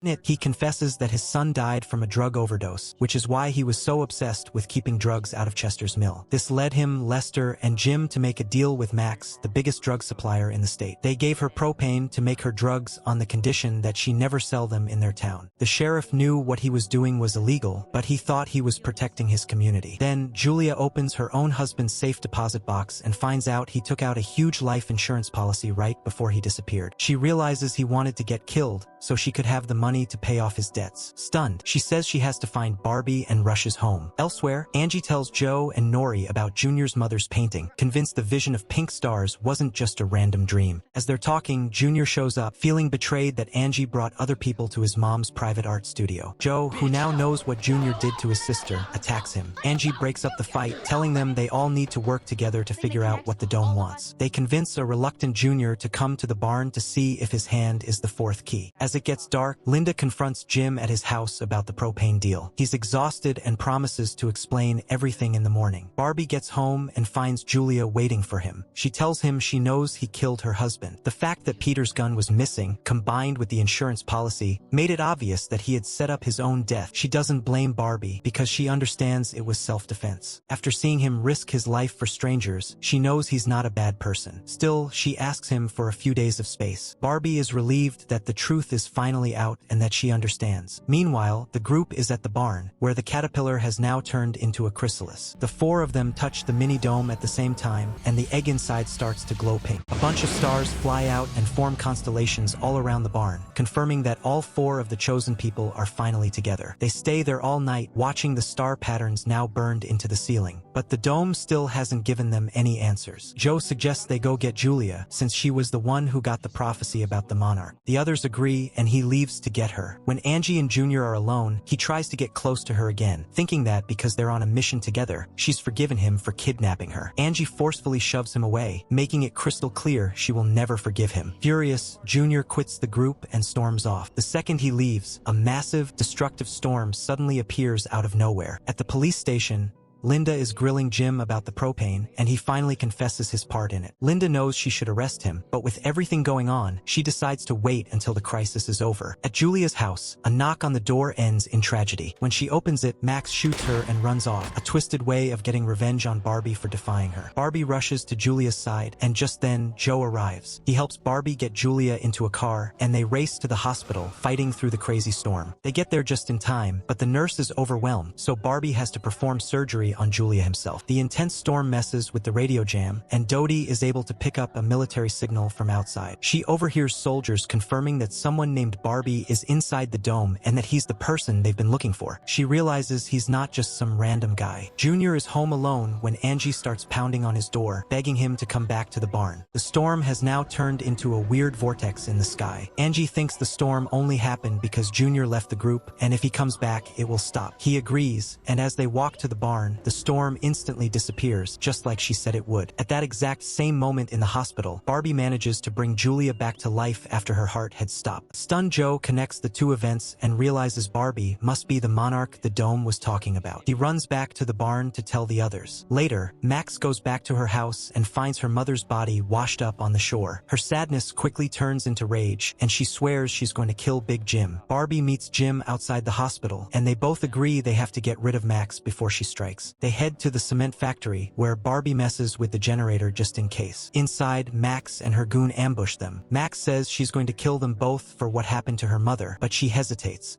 In it, he confesses that his son died from a drug overdose, which is why he was so obsessed with keeping drugs out of Chester's mill. This led him, Lester, and Jim to make a deal with Max, the biggest drug supplier in the state. They gave her propane to make her drugs on the condition that she never sell them in their town. The sheriff knew what he was doing was illegal, but he thought he was protecting his community. Then, Julia opens her own husband's safe deposit box and finds out he took out a huge life insurance policy right before he disappeared. She realizes he wanted to get killed so she could have the money to pay off his debts. Stunned, she says she has to find Barbie and rushes home. Elsewhere, Angie tells Joe and Nori about Junior's mother's painting, convinced the vision of pink stars wasn't just a random dream. As they're talking, Junior shows up, feeling betrayed that Angie brought other people to his mom's private art studio. Joe, who now knows what Junior did to his sister, attacks him. Angie breaks up the fight, telling them they all need to work together to figure out what the dome wants. They convince a reluctant Junior to come to the barn to see if his hand is the fourth key. As it gets dark, Linda confronts Jim at his house about the propane deal. He's exhausted and promises to explain everything in the morning. Barbie gets home and finds Julia waiting for him. She tells him she knows he killed her husband. The fact that Peter's gun was missing, combined with the insurance policy, made it obvious that he had set up his own death. She doesn't blame Barbie because she understands it was self-defense. After seeing him risk his life for strangers, she knows he's not a bad person. Still, she asks him for a few days of space. Barbie is relieved that the truth is finally out and that she understands. Meanwhile, the group is at the barn, where the caterpillar has now turned into a chrysalis. The four of them touch the mini dome at the same time, and the egg inside starts to glow pink. A bunch of stars fly out and form constellations all around the barn, confirming that all four of the chosen people are finally together. They stay there all night, watching the star patterns now burned into the ceiling. But the dome still hasn't given them any answers. Joe suggests they go get Julia, since she was the one who got the prophecy about the monarch. The others agree, and he leaves to get her. When Angie and Junior are alone, he tries to get close to her again, thinking that because they're on a mission together, she's forgiven him for kidnapping her. Angie forcefully shoves him away, making it crystal clear she will never forgive him. Furious, Junior quits the group and storms off. The second he leaves, a massive, destructive storm suddenly appears out of nowhere. At the police station, Linda is grilling Jim about the propane, and he finally confesses his part in it. Linda knows she should arrest him, but with everything going on, she decides to wait until the crisis is over. At Julia's house, a knock on the door ends in tragedy. When she opens it, Max shoots her and runs off, a twisted way of getting revenge on Barbie for defying her. Barbie rushes to Julia's side, and just then, Joe arrives. He helps Barbie get Julia into a car, and they race to the hospital, fighting through the crazy storm. They get there just in time, but the nurse is overwhelmed, so Barbie has to perform surgery on Julia himself. The intense storm messes with the radio jam, and Dodie is able to pick up a military signal from outside. She overhears soldiers confirming that someone named Barbie is inside the dome and that he's the person they've been looking for. She realizes he's not just some random guy. Junior is home alone when Angie starts pounding on his door, begging him to come back to the barn. The storm has now turned into a weird vortex in the sky. Angie thinks the storm only happened because Junior left the group, and if he comes back, it will stop. He agrees, and as they walk to the barn, the storm instantly disappears, just like she said it would. At that exact same moment in the hospital, Barbie manages to bring Julia back to life after her heart had stopped. Stunned Joe connects the two events and realizes Barbie must be the monarch the dome was talking about. He runs back to the barn to tell the others. Later, Max goes back to her house and finds her mother's body washed up on the shore. Her sadness quickly turns into rage, and she swears she's going to kill Big Jim. Barbie meets Jim outside the hospital, and they both agree they have to get rid of Max before she strikes. They head to the cement factory, where Barbie messes with the generator just in case. Inside, Max and her goon ambush them. Max says she's going to kill them both for what happened to her mother, but she hesitates.